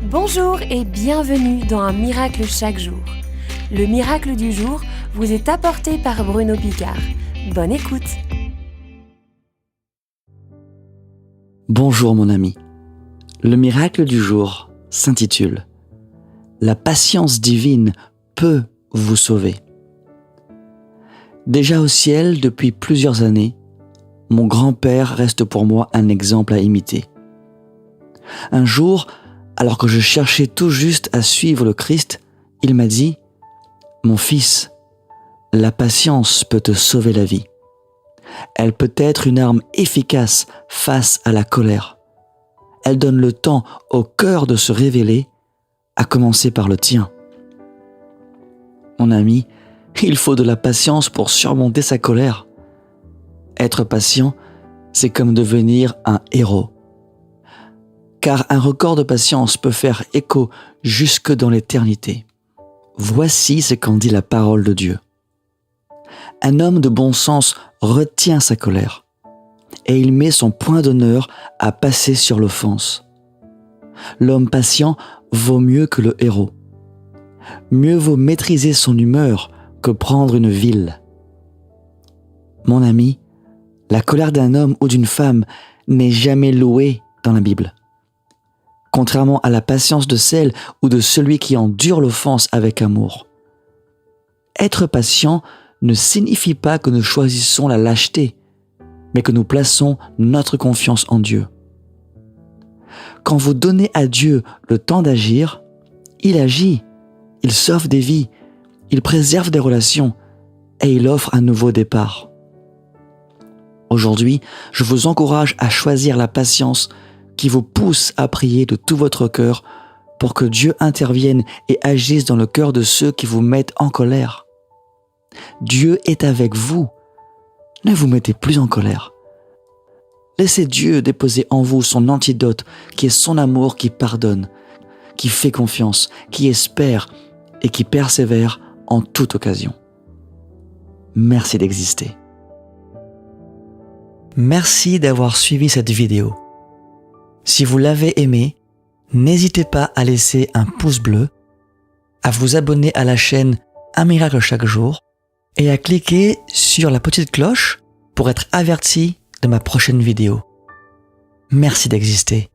Bonjour et bienvenue dans Un miracle chaque jour. Le miracle du jour vous est apporté par Bruno Picard. Bonne écoute. Bonjour mon ami. Le miracle du jour s'intitule « La patience divine peut vous sauver ». Déjà au ciel depuis plusieurs années, mon grand-père reste pour moi un exemple à imiter. Un jour, alors que je cherchais tout juste à suivre le Christ, il m'a dit « Mon fils, la patience peut te sauver la vie. Elle peut être une arme efficace face à la colère. Elle donne le temps au cœur de se révéler, à commencer par le tien. » Mon ami, il faut de la patience pour surmonter sa colère. Être patient, c'est comme devenir un héros. Car un record de patience peut faire écho jusque dans l'éternité. Voici ce qu'en dit la parole de Dieu. Un homme de bon sens retient sa colère, et il met son point d'honneur à passer sur l'offense. L'homme patient vaut mieux que le héros. Mieux vaut maîtriser son humeur que prendre une ville. Mon ami, la colère d'un homme ou d'une femme n'est jamais louée dans la Bible. Contrairement à la patience de celle ou de celui qui endure l'offense avec amour. Être patient ne signifie pas que nous choisissons la lâcheté, mais que nous plaçons notre confiance en Dieu. Quand vous donnez à Dieu le temps d'agir, il agit, il sauve des vies, il préserve des relations et il offre un nouveau départ. Aujourd'hui, je vous encourage à choisir la patience qui vous pousse à prier de tout votre cœur pour que Dieu intervienne et agisse dans le cœur de ceux qui vous mettent en colère. Dieu est avec vous. Ne vous mettez plus en colère. Laissez Dieu déposer en vous son antidote qui est son amour qui pardonne, qui fait confiance, qui espère et qui persévère en toute occasion. Merci d'exister. Merci d'avoir suivi cette vidéo. Si vous l'avez aimé, n'hésitez pas à laisser un pouce bleu, à vous abonner à la chaîne Un miracle chaque jour et à cliquer sur la petite cloche pour être averti de ma prochaine vidéo. Merci d'exister.